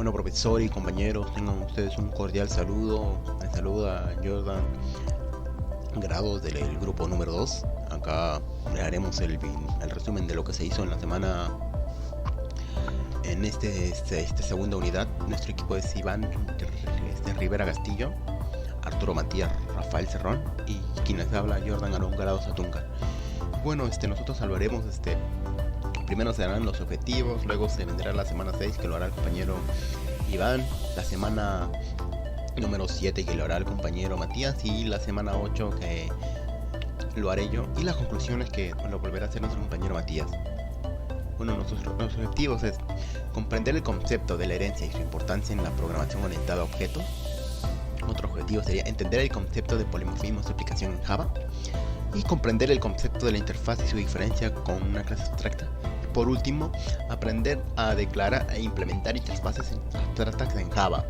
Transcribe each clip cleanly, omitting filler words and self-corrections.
Bueno, profesor y compañeros, tengan ustedes un cordial saludo. Me saluda Jordan, grado del grupo número 2. Acá le haremos el resumen de lo que se hizo en la semana en esta segunda unidad. Nuestro equipo es Iván Rivera Castillo, Arturo Matías, Rafael Cerrón y quien les habla, Jordan Aarón Grado Satunga. Bueno, nosotros hablaremos primero serán los objetivos, luego se vendrá la semana 6 que lo hará el compañero Iván, la semana número 7 que lo hará el compañero Matías y la semana 8 que lo haré yo, y las conclusiones que lo volverá a hacer nuestro compañero Matías. Bueno, los objetivos es comprender el concepto de la herencia y su importancia en la programación orientada a objetos. Otro objetivo sería entender el concepto de polimorfismo y su aplicación en Java, y comprender el concepto de la interfaz y su diferencia con una clase abstracta. Y por último, aprender a declarar e implementar interfaces abstractas en Java.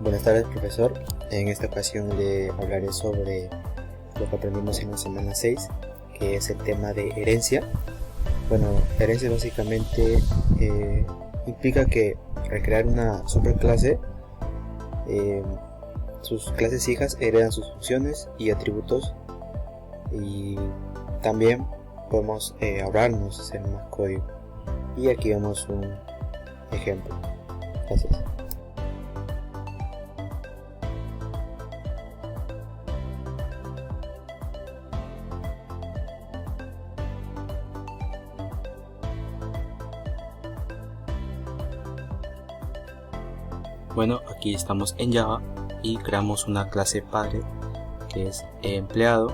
Buenas tardes, profesor. En esta ocasión le hablaré sobre lo que aprendimos en la semana 6, que es el tema de herencia. Bueno, herencia básicamente implica que al crear una superclase, sus clases hijas heredan sus funciones y atributos, y también podemos ahorrarnos hacer más código. Y aquí vemos un ejemplo. Gracias. Bueno, aquí estamos en Java y creamos una clase padre que es empleado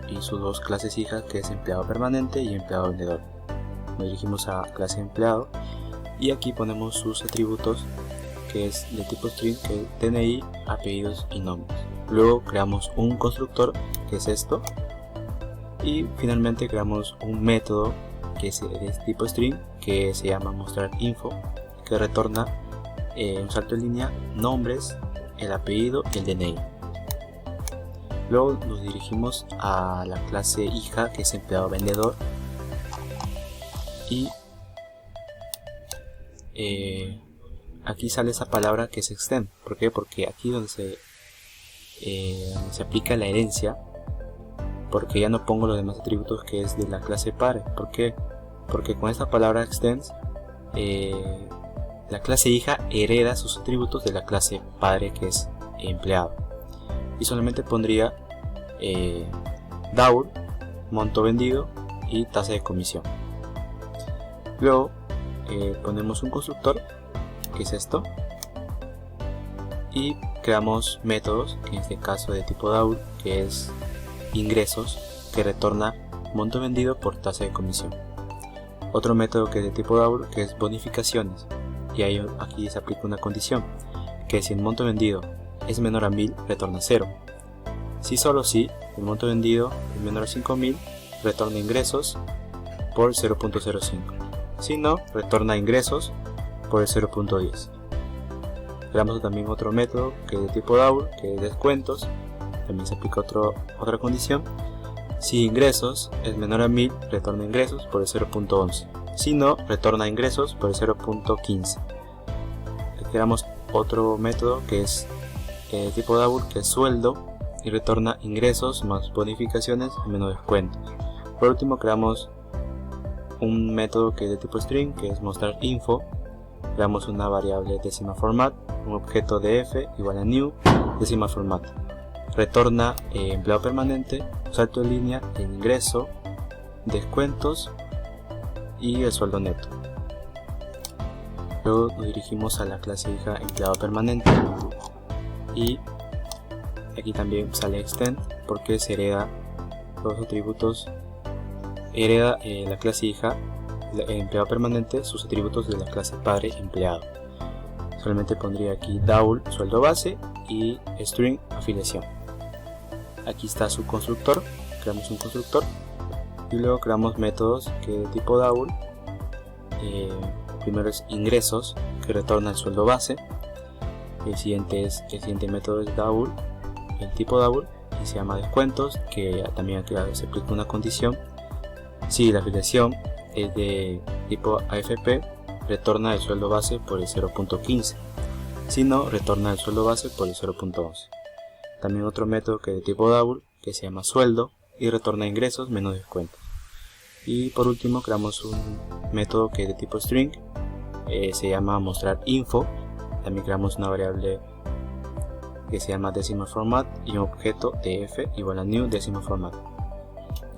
y sus dos clases hijas, que es empleado permanente y empleado vendedor. Nos dirigimos a clase empleado y aquí ponemos sus atributos, que es de tipo string, que es DNI, apellidos y nombres. Luego creamos un constructor, que es esto, y finalmente creamos un método que es de tipo string, que se llama mostrarinfo, que retorna un salto en línea, nombres, el apellido y el DNI. Luego nos dirigimos a la clase hija, que es empleado vendedor, y aquí sale esa palabra que es extend. ¿Por qué? Porque aquí donde se aplica la herencia, porque ya no pongo los demás atributos que es de la clase padre. ¿Por qué? Porque con esta palabra extends, la clase hija hereda sus atributos de la clase padre, que es empleado, y solamente pondría DAUR, monto vendido y tasa de comisión. Luego ponemos un constructor, que es esto, y creamos métodos, que en este caso de tipo DAUR, que es ingresos, que retorna monto vendido por tasa de comisión. Otro método que es de tipo DAUR, que es bonificaciones, y aquí se aplica una condición, que si el monto vendido es menor a 1000, retorna 0. Si solo si el monto vendido es menor a 5000, retorna ingresos por 0.05. Si no, retorna ingresos por el 0.10. Creamos también otro método que es de tipo DAUR, que es descuentos. También se aplica otra condición. Si ingresos es menor a 1000, retorna ingresos por el 0.11. Si no, retorna ingresos por el 0.15. Creamos otro método que es tipo DAUR, que es sueldo, y retorna ingresos más bonificaciones menos descuentos. Por último, creamos un método que es de tipo string, que es mostrarinfo. Creamos una variable decimal format, un objeto de f igual a new decimal format. Retorna empleado permanente, salto de línea, el ingreso, descuentos y el sueldo neto. Luego nos dirigimos a la clase hija empleado permanente, y aquí también sale extend porque se hereda los atributos, hereda la clase hija empleado permanente sus atributos de la clase padre empleado. Solamente pondría aquí DAUR sueldo base y string afiliación. Aquí está su constructor, creamos un constructor y luego creamos métodos que de tipo DAUR. Primero es ingresos, que retorna el sueldo base. El siguiente método es DAUR, el tipo DAUR, y se llama descuentos, que también aquí se aplica una condición. Si la afiliación es de tipo AFP, retorna el sueldo base por el 0.15. Si no, retorna el sueldo base por el 0.11. También otro método que es de tipo double, que se llama sueldo, y retorna ingresos menos descuentos. Y por último creamos un método que es de tipo string, se llama mostrar info. También creamos una variable que se llama decimal format y un objeto df igual a new decimal format,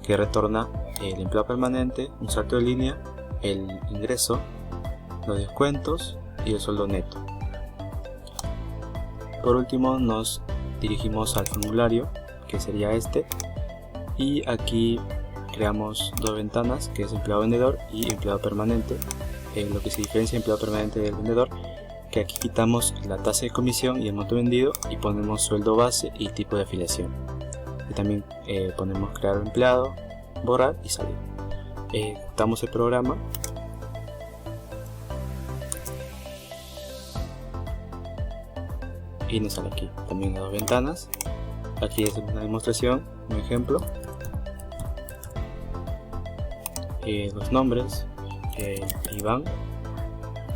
que retorna el empleado permanente, un salto de línea, el ingreso, los descuentos y el sueldo neto. Por último nos dirigimos al formulario, que sería este, y aquí creamos dos ventanas, que es empleado vendedor y empleado permanente. Lo que se diferencia empleado permanente del vendedor, que aquí quitamos la tasa de comisión y el monto vendido y ponemos sueldo base y tipo de afiliación. Y también ponemos crear empleado, borrar y salir. Ejecutamos el programa. Y nos sale aquí también las dos ventanas. Aquí es una demostración, un ejemplo. Los nombres, Iván,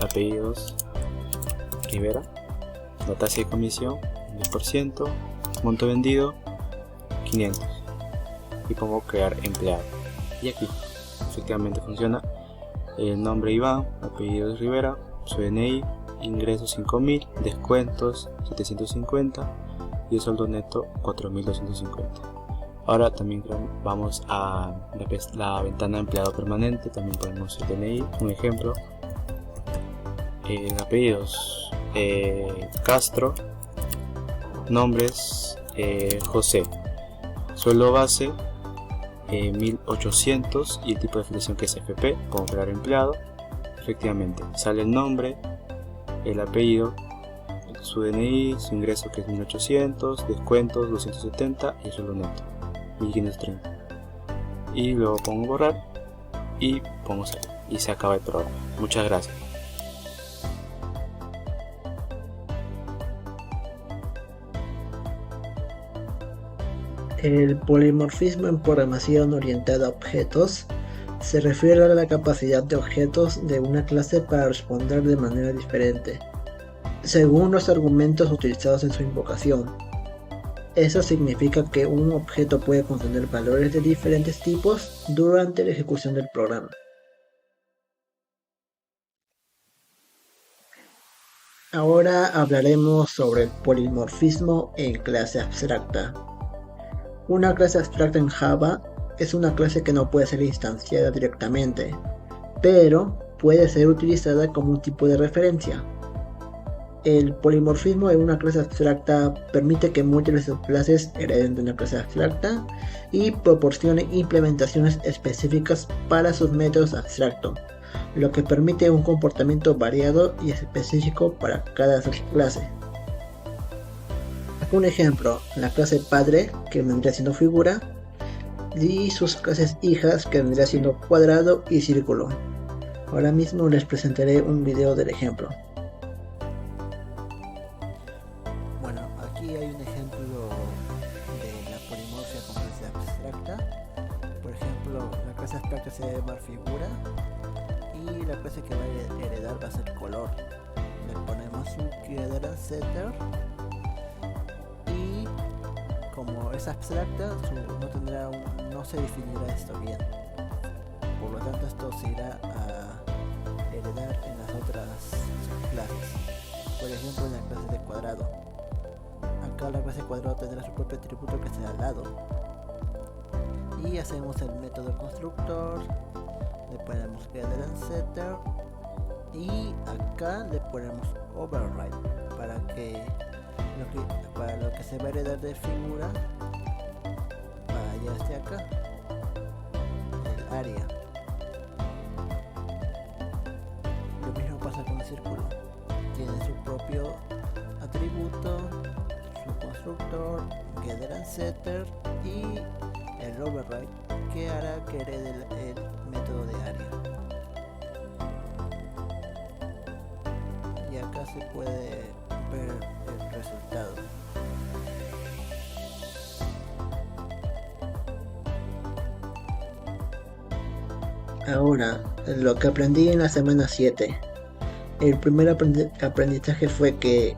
apellidos Rivera, la tasa de comisión 10%, monto vendido 500 y pongo crear empleado. Y aquí efectivamente funciona. El nombre Iván, apellidos Rivera, su DNI, ingresos 5000, descuentos 750 y el sueldo neto 4250. Ahora también vamos a la ventana de empleado permanente, también ponemos el DNI, un ejemplo, apellidos Castro, nombres José, sueldo base 1800 y el tipo de afiliación que es FP, pongo crear empleado. Efectivamente sale el nombre, el apellido, su DNI, su ingreso que es 1800, descuentos 270 y el sueldo neto 1530. Y luego pongo borrar y pongo salir y se acaba el programa. Muchas gracias. El polimorfismo en programación orientada a objetos se refiere a la capacidad de objetos de una clase para responder de manera diferente, según los argumentos utilizados en su invocación. Eso significa que un objeto puede contener valores de diferentes tipos durante la ejecución del programa. Ahora hablaremos sobre el polimorfismo en clase abstracta. Una clase abstracta en Java es una clase que no puede ser instanciada directamente, pero puede ser utilizada como un tipo de referencia. El polimorfismo en una clase abstracta permite que múltiples subclases hereden de una clase abstracta y proporcione implementaciones específicas para sus métodos abstractos, lo que permite un comportamiento variado y específico para cada subclase. Un ejemplo, la clase padre, que vendría siendo figura, y sus clases hijas, que vendría siendo cuadrado y círculo. Ahora mismo les presentaré un video del ejemplo. Bueno, aquí hay un ejemplo de la polimorfia con clase abstracta. Por ejemplo, la clase abstracta se va a llamar figura y la clase que va a heredar va a ser color. Le ponemos un GetDataSetter. Y como es abstracta, no se definirá esto bien. Por lo tanto, esto se irá a heredar en las otras clases. Por ejemplo, en la clase de cuadrado. Acá la clase cuadrado tendrá su propio atributo que será al lado. Y hacemos el método constructor. Le ponemos GetDataSetter. Y acá le ponemos override para lo que se va a heredar de figura vaya hacia acá, el área. Lo mismo pasa con el círculo, tiene su propio atributo, su constructor, GetDataSetter y el override que hará que herede el método de área. Y acá se puede ver el resultado. Ahora, lo que aprendí en la semana 7. El primer aprendizaje fue que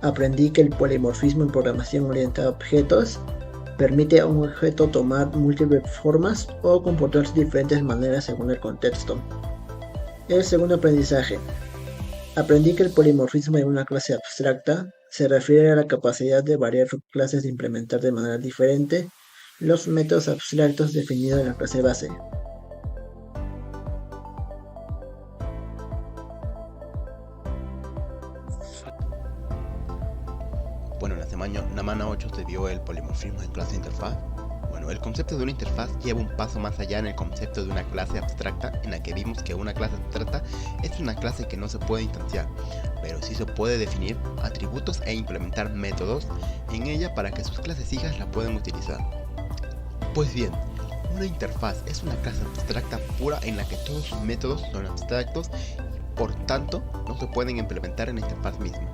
aprendí que el polimorfismo en programación orientada a objetos permite a un objeto tomar múltiples formas o comportarse de diferentes maneras según el contexto. El segundo aprendizaje. Aprendí que el polimorfismo en una clase abstracta se refiere a la capacidad de variar subclases de implementar de manera diferente los métodos abstractos definidos en la clase base. Bueno, en la semana 8 se vio el polimorfismo en clase interfaz. Bueno, el concepto de una interfaz lleva un paso más allá en el concepto de una clase abstracta, en la que vimos que una clase abstracta es una clase que no se puede instanciar, pero sí se puede definir atributos e implementar métodos en ella para que sus clases hijas la puedan utilizar. Pues bien, una interfaz es una clase abstracta pura en la que todos sus métodos son abstractos y por tanto no se pueden implementar en la interfaz misma.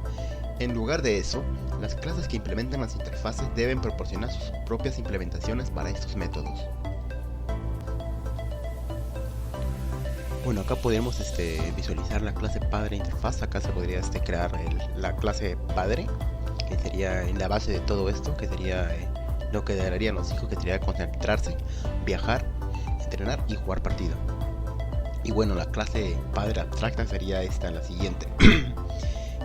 En lugar de eso, las clases que implementan las interfaces deben proporcionar sus propias implementaciones para estos métodos. Bueno, acá podemos visualizar la clase padre interfaz. Acá se podría crear la clase padre, que sería en la base de todo esto, que sería lo que darían los hijos, que sería concentrarse, viajar, entrenar y jugar partido. Y bueno, la clase padre abstracta sería la siguiente,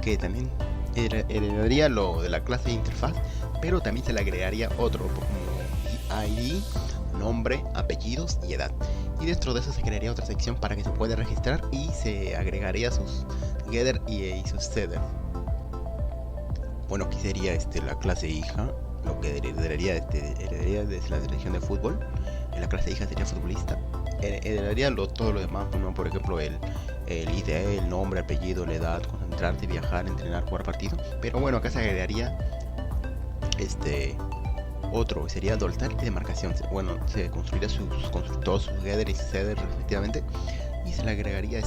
que también heredaría lo de la clase interfaz, pero también se le agregaría otro como ID, nombre, apellidos y edad. Y dentro de eso se crearía otra sección para que se pueda registrar y se agregaría sus getter y sus setter. Bueno, aquí sería la clase hija, lo que heredaría desde la selección de fútbol. La clase hija sería futbolista. Heredaría todo lo demás, ¿no? Por ejemplo el ID, el nombre, apellido, la edad, concentrarse, viajar, entrenar, jugar partido. Pero bueno, acá se agregaría otro, sería dorsal y demarcación. Bueno, se construiría sus constructores, sus header y sus setter respectivamente, y se le agregaría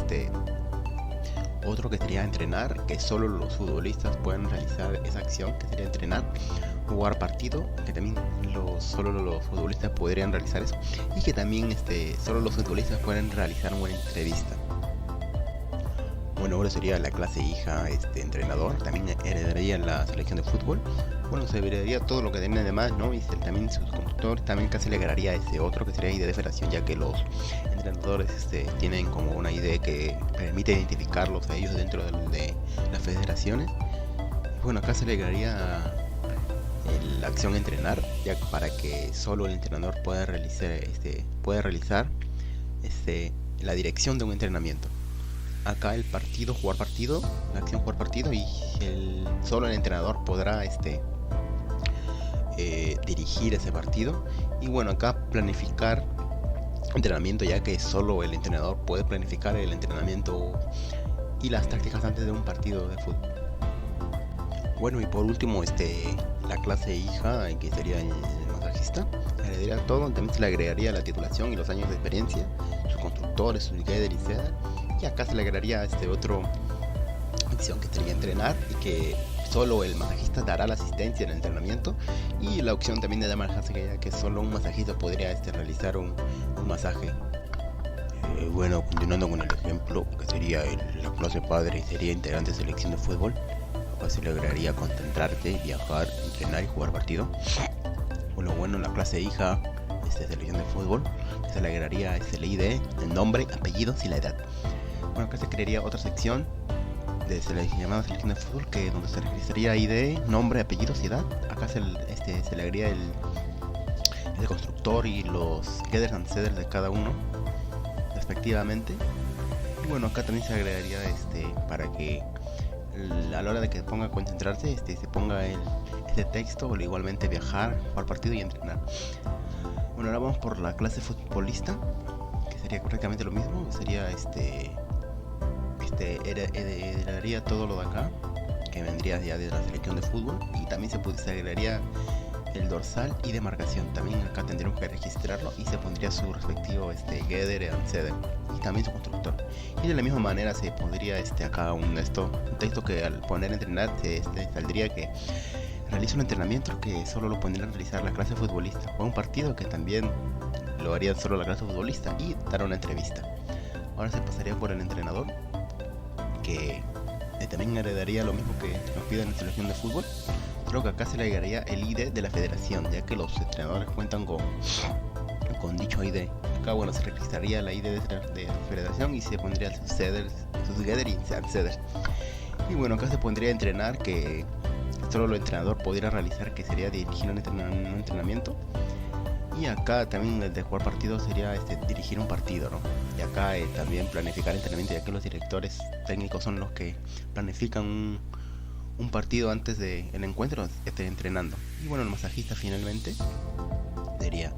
otro que sería entrenar, que solo los futbolistas pueden realizar esa acción, que sería entrenar. Jugar partido, que también solo los futbolistas podrían realizar eso, y que también solo los futbolistas pueden realizar una entrevista. Bueno, ahora sería la clase hija entrenador, también heredaría la selección de fútbol. Bueno, se heredaría todo lo que tiene además, ¿no? Y también sus constructores, también casi le agregaría otro que sería ID de federación, ya que los entrenadores tienen como una ID que permite identificarlos a ellos dentro de las federaciones. Bueno, acá se le agregaría la acción entrenar, ya para que solo el entrenador pueda realizar la dirección de un entrenamiento. Acá el partido, jugar partido, la acción jugar partido, y solo el entrenador podrá dirigir ese partido. Y bueno, acá planificar entrenamiento, ya que solo el entrenador puede planificar el entrenamiento y las tácticas antes de un partido de fútbol. Bueno, y por último la clase hija, que sería el masajista, heredaría todo. También se le agregaría la titulación y los años de experiencia, sus constructores, sus getter y setter. Y acá se le agregaría otro opción, que sería entrenar, y que solo el masajista dará la asistencia en el entrenamiento. Y la opción también de dar masaje, ya que solo un masajista podría realizar un masaje. Bueno, continuando con el ejemplo, que sería la clase padre, sería integrante de selección de fútbol. Se le agregaría concentrarte, viajar, entrenar y jugar partido. Bueno, la clase hija, selección de fútbol, se le agregaría el ID, el nombre, apellidos y la edad. Bueno, acá se crearía otra sección llamada selección de fútbol, donde se registraría ID, nombre, apellidos y edad. Acá se le agregaría el constructor y los getters and setters de cada uno respectivamente. Y bueno, acá también se agregaría para que a la hora de que ponga a concentrarse se ponga este texto, o igualmente viajar, jugar partido y entrenar. Bueno, ahora vamos por la clase futbolista, que sería correctamente lo mismo. Sería heredaría todo lo de acá, que vendría ya de la selección de fútbol, y también se agregaría el dorsal y demarcación. También acá tendríamos que registrarlo y se pondría su respectivo getter and setter, y también su constructor. Y de la misma manera se pondría acá un texto que al poner entrenar saldría que realiza un entrenamiento, que solo lo pondría a realizar la clase futbolista, o un partido, que también lo haría solo la clase futbolista, y dar una entrevista. Ahora se pasaría por el entrenador, que también heredaría lo mismo que nos pide en la selección de fútbol. Creo que acá se le agregaría el ID de la federación, ya que los entrenadores cuentan con dicho ID. Acá bueno, se registraría la ID de la federación y se pondría sus header y unseader. Y bueno, acá se pondría a entrenar, que solo el entrenador podría realizar, que sería dirigir un entrenamiento. Y acá también el de jugar partido sería dirigir un partido, ¿no? Y acá también planificar entrenamiento, ya que los directores técnicos son los que planifican un partido antes del encuentro, entrenando. Y bueno, el masajista finalmente sería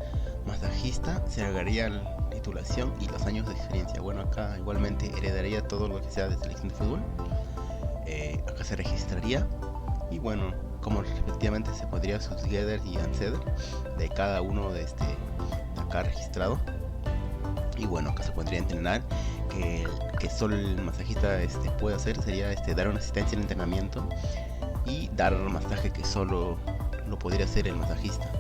masajista, se agregaría la titulación y los años de experiencia. Bueno, acá igualmente heredaría todo lo que sea de selección de fútbol. Acá se registraría y bueno, como respectivamente se podría sus header y unseader de cada uno de acá registrado. Y bueno, acá se podría entrenar, que solo el masajista puede hacer sería dar una asistencia en entrenamiento y dar masaje, que solo lo podría hacer el masajista.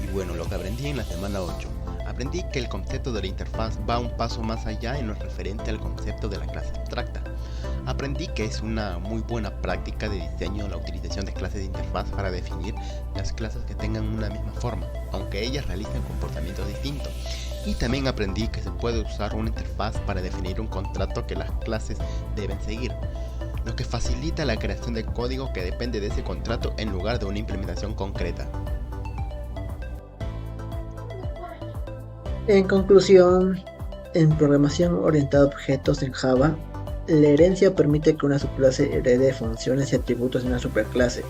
Y bueno, lo que aprendí en la semana 8, aprendí que el concepto de la interfaz va un paso más allá en lo referente al concepto de la clase abstracta. Aprendí que es una muy buena práctica de diseño la utilización de clases de interfaz para definir las clases que tengan una misma forma, aunque ellas realicen comportamientos distintos. Y también aprendí que se puede usar una interfaz para definir un contrato que las clases deben seguir, lo que facilita la creación de código que depende de ese contrato en lugar de una implementación concreta. En conclusión, en programación orientada a objetos en Java, la herencia permite que una subclase herede funciones y atributos de una superclase.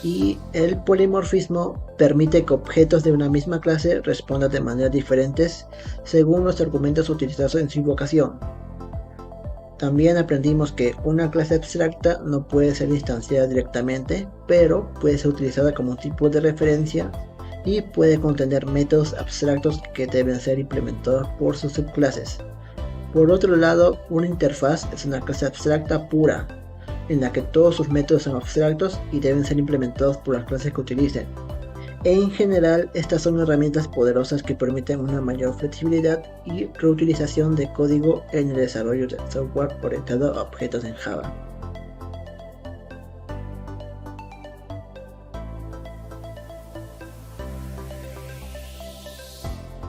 Y el polimorfismo permite que objetos de una misma clase respondan de maneras diferentes según los argumentos utilizados en su invocación. También aprendimos que una clase abstracta no puede ser instanciada directamente, pero puede ser utilizada como un tipo de referencia y puede contener métodos abstractos que deben ser implementados por sus subclases. Por otro lado, una interfaz es una clase abstracta pura, en la que todos sus métodos son abstractos y deben ser implementados por las clases que utilicen. En general, estas son herramientas poderosas que permiten una mayor flexibilidad y reutilización de código en el desarrollo de software orientado a objetos en Java.